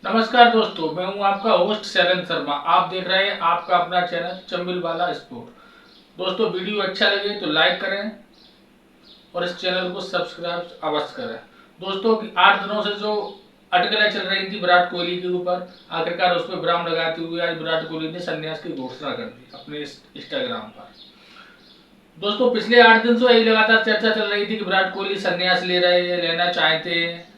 नमस्कार दोस्तों, मैं हूं आपका होस्ट शैलेंद्र शर्मा। आप देख रहे हैं आपका अपना चैनल चंबिल वाला स्पोर्ट। दोस्तों, वीडियो अच्छा लगे तो लाइक करें और इस चैनल को सब्सक्राइब अवश्य करें। दोस्तों, 8 दिनों से जो अटकलें चल रही थी विराट कोहली के ऊपर, आखिरकार उस पर विराम लगाते हुए आज विराट कोहली ने संन्यास की घोषणा कर दी अपने इंस्टाग्राम पर। दोस्तों, पिछले 8 दिन से यही लगातार चर्चा चल रही थी कि विराट कोहली संन्यास ले रहे हैं, लेना चाहते हैं,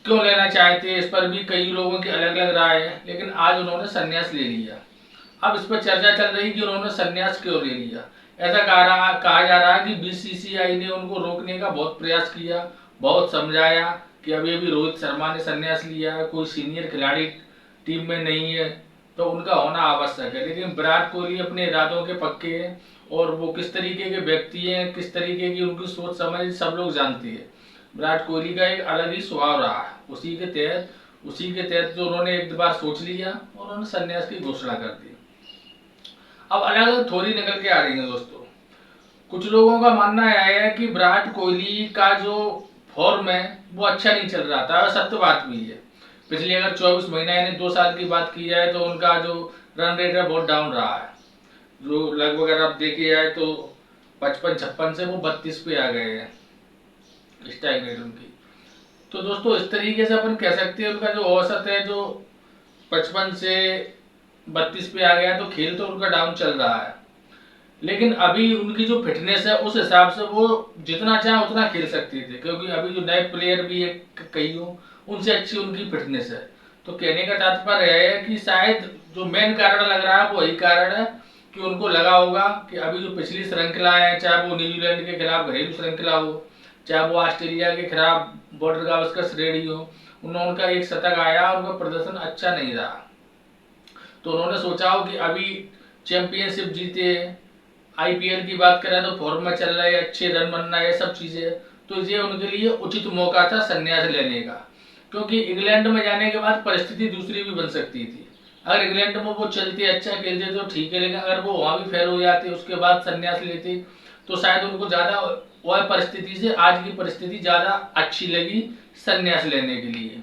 क्यों लेना चाहते हैं। इस पर भी कई लोगों की अलग अलग राय है, लेकिन आज उन्होंने संन्यास ले लिया। अब इस पर चर्चा चल रही कि उन्होंने संन्यास क्यों ले लिया। ऐसा कहा जा रहा है कि बीसीसीआई ने उनको रोकने का बहुत प्रयास किया, बहुत समझाया कि अभी अभी रोहित शर्मा ने संन्यास लिया है, कोई सीनियर खिलाड़ी टीम में नहीं है, तो उनका होना आवश्यक है। लेकिन विराट कोहली अपने इरादों के पक्के हैं और वो किस तरीके के व्यक्ति हैं, किस तरीके की उनकी सोच समझ सब लोग जानते हैं। विराट कोहली का एक अलग ही स्वभाव रहा है। उसी के तहत जो उन्होंने एक बार सोच लिया और उन्होंने संन्यास की घोषणा कर दी। अब अलग अलग थोड़ी निकल के आ रही है दोस्तों। कुछ लोगों का मानना है कि विराट कोहली का जो फॉर्म है वो अच्छा नहीं चल रहा था, और सत्य बात भी है। पिछले अगर 24 महीना यानी 2 साल की बात की जाए तो उनका जो रन रेट है बहुत डाउन रहा है। जो लगभग अगर आप देखे जाए तो 55-56 से वो 32 पे आ गए हैं स्ट्राइक रेट उनकी। तो दोस्तों, इस तरीके से अपन कह सकते हैं उनका जो औसत है जो 55 से 32 पे आ गया, तो खेल तो उनका डाउन चल रहा है। लेकिन अभी उनकी जो फिटनेस है उस हिसाब से वो जितना चाहे उतना खेल सकते थे, क्योंकि अभी जो नए प्लेयर भी है कई हो, उनसे अच्छी उनकी फिटनेस है। तो कहने का तात्पर्य है कि शायद जो मेन कारण लग रहा है वो यही कारण है कि उनको लगा होगा कि अभी जो पिछली श्रृंखला है, चाहे वो न्यूजीलैंड के खिलाफ घरेलू श्रृंखला हो, चाहे वो ऑस्ट्रेलिया के खिलाफ बॉर्डर गावस्कर श्रेणी हो, उनका एक शतक आया, उनका प्रदर्शन अच्छा नहीं रहा। तो उन्होंने सोचा हो कि अभी चैंपियनशिप जीते, आईपीएल की बात करें तो फॉर्म में चल रहा है, अच्छे रन बनना है, सब चीजें, तो ये उनके लिए उचित मौका था संन्यास लेने का। क्योंकि इंग्लैंड में जाने के बाद परिस्थिति दूसरी भी बन सकती थी। अगर इंग्लैंड में वो चलते अच्छा खेलते तो ठीक है, लेकिन अगर वो वहां भी फेल हो जाते उसके बाद संन्यास लेते तो शायद उनको ज्यादा वह परिस्थिति से आज की परिस्थिति ज्यादा अच्छी लगी संन्यास लेने के लिए।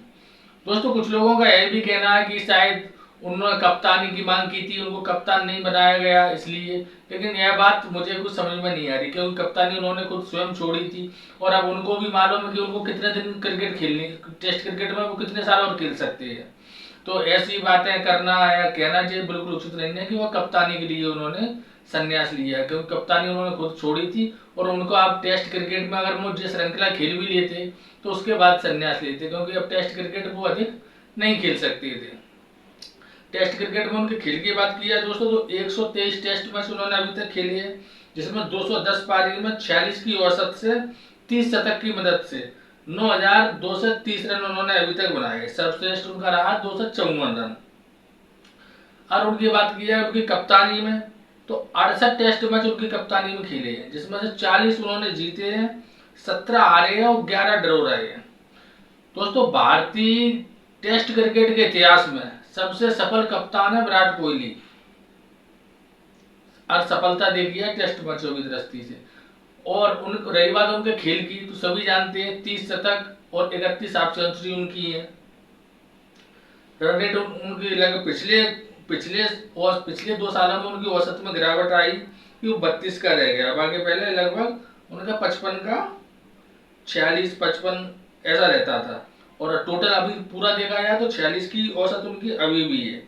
दोस्तों, कुछ लोगों का यह भी कहना है कि शायद उन्होंने कप्तानी की मांग की थी, उनको कप्तान नहीं बनाया गया इसलिए। लेकिन यह बात मुझे कुछ समझ में नहीं आ रही, क्योंकि कप्तानी उन्होंने खुद स्वयं छोड़ी थी और अब उनको भी मालूम है कि उनको कितने दिन क्रिकेट खेलनी, टेस्ट क्रिकेट में वो कितने साल और खेल सकते हैं। तो ऐसी बातें करना या कहना चाहिए बिल्कुल उचित नहीं है कि वह कप्तानी के लिए उन्होंने संन्यास लिया है, क्योंकि कप्तानी उन्होंने खुद छोड़ी थी। और उनको आप टेस्ट क्रिकेट में अगर वो जिस श्रृंखला खेल भी लेते तो उसके बाद संन्यास लेते, क्योंकि अब टेस्ट क्रिकेट वो अधिक नहीं खेल सकते थे। टेस्ट क्रिकेट में उनके खेल की बात की जाए दोस्तों तो 123 टेस्ट मैच उन्होंने अभी तक खेले हैं, जिसमें 210 पारी में 46 की औसत से 30 शतक की मदद से 9,230 रन उन्होंने अभी तक बनाए। सर्वश्रेष्ठ उनका रहा 254 रन। और उनकी बात की जाए उनकी कप्तानी में तो 68 टेस्ट मैच उनकी कप्तानी में खेले हैं, जिसमें से 40 उन्होंने जीते हैं, 17 हारे हैं और 11 ड्रॉ रहे हैं। दोस्तों, भारतीय टेस्ट क्रिकेट के इतिहास में सबसे सफल कप्तान है विराट कोहली। और सफलता देखी है टेस्ट मैचों की दृष्टि से। और उन रही बात उनके खेल की तो सभी जानते हैं 30 शतक और 31 हाफ सेंचुरी उनकी है। रन रेट उनकी लगभग पिछले पिछले और पिछले 2 सालों में उनकी औसत में गिरावट आई कि वो 32 का रह गया। बाकी पहले लगभग उनका 55 का 46-55 ऐसा रहता था। और टोटल अभी पूरा देखा जाए तो 46 की औसत उनकी अभी भी है।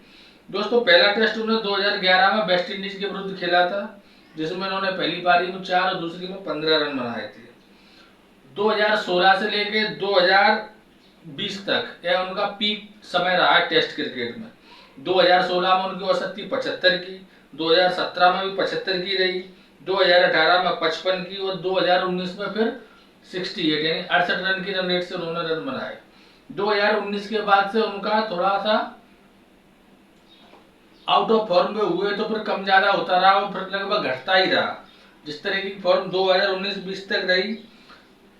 दोस्तों, पहला टेस्ट उन्होंने 2011 में वेस्ट इंडीज के विरुद्ध खेला था, जिसमें उन्होंने पहली पारी में 4 और दूसरी में 15 रन बनाए थे। 2016 से लेके 2020 तक यह उनका पीक समय रहा है टेस्ट क्रिकेट में। 2016 में उनकी औसत थी 75 की, 2017 में भी 75 की रही, 2018 में 55 की और 2019 में फिर 68 यानी 68 रन की रन रेट से उन्होंने रन बनाए। 2019 के बाद से उनका थोड़ा सा आउट ऑफ फॉर्म में हुए तो फिर कम ज्यादा होता रहा और फिर लगभग घटता ही रहा। जिस तरह की फॉर्म 2019-20 तक रही।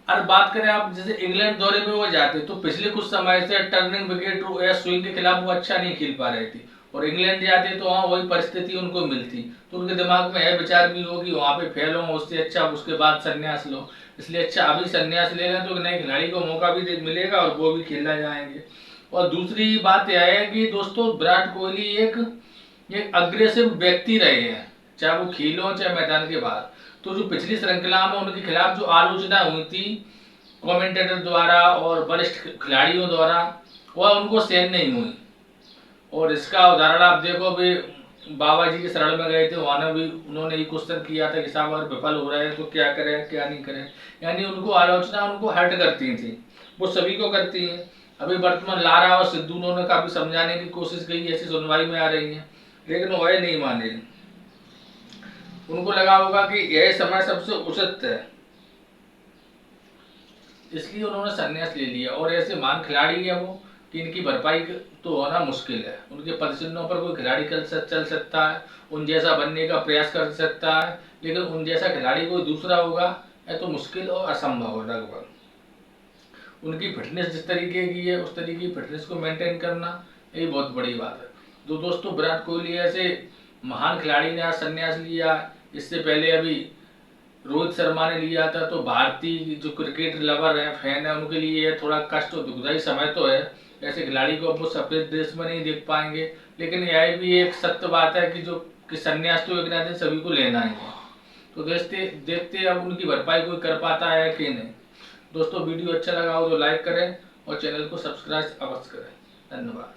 और बात करें आप जैसे इंग्लैंड दौरे पे वो जाते तो पिछले कुछ समय से टर्निंग विकेट या स्विंग के खिलाफ वो अच्छा नहीं खेल पा रहे थे, और इंग्लैंड जाते तो वहाँ वही परिस्थिति उनको मिलती, तो उनके दिमाग में यह विचार भी हो कि वहाँ पे फेल हो, उससे अच्छा उसके बाद संन्यास लो। इसलिए अच्छा अभी संन्यास ले लें तो नए खिलाड़ी को मौका भी मिलेगा और वो भी खेलना जाएंगे। और दूसरी बात यह है कि दोस्तों विराट कोहली एक अग्रेसिव व्यक्ति रहे हैं, चाहे वो खेलों चाहे मैदान के बाहर। तो जो पिछली श्रृंखला में उनके खिलाफ जो आलोचना हुई थी कमेंटेटर द्वारा और वरिष्ठ खिलाड़ियों द्वारा, वह उनको सहन नहीं हुई। और इसका उदाहरण आप देखो, भी बाबा जी के शरण में गए थे, वहां भी उन्होंने ये क्वेश्चन किया था कि साहब अगर विफल हो रहे हैं तो क्या करें क्या नहीं करें। यानी उनको आलोचना उनको हर्ट करती थी, वो सभी को करती हैं। अभी वर्तमान लारा और सिद्धू उन्होंने काफी समझाने की कोशिश की, ऐसी सुनवाई में आ रही है, लेकिन वह नहीं माने। उनको लगा होगा कि यह समय सबसे उचित है, इसलिए उन्होंने संन्यास ले लिया। और ऐसे महान खिलाड़ी है वो कि इनकी भरपाई तो होना मुश्किल है। उनके पदचिन्हों पर कोई खिलाड़ी चल सकता है, उन जैसा बनने का प्रयास कर सकता है, लेकिन उन जैसा खिलाड़ी कोई दूसरा होगा यह तो मुश्किल और असंभव है लगभग। उनकी फिटनेस जिस तरीके की है उस तरीके की फिटनेस को मेंटेन करना ये बहुत बड़ी बात है। तो दोस्तों विराट कोहली ऐसे महान खिलाड़ी ने आज संन्यास लिया। इससे पहले अभी रोहित शर्मा ने लिया था। तो भारतीय जो क्रिकेट लवर है, फैन है, उनके लिए ये थोड़ा कष्ट और दुखदायी समय तो है। ऐसे खिलाड़ी को अब वो सफेद ड्रेस में नहीं देख पाएंगे, लेकिन यह भी एक सत्य बात है कि संन्यास तो एक ना दिन सभी को लेना ही है। तो देखते देखते अब उनकी भरपाई कोई कर पाता है कि नहीं। दोस्तों वीडियो अच्छा लगा हो तो लाइक करें और चैनल को सब्सक्राइब अवश्य करें। धन्यवाद।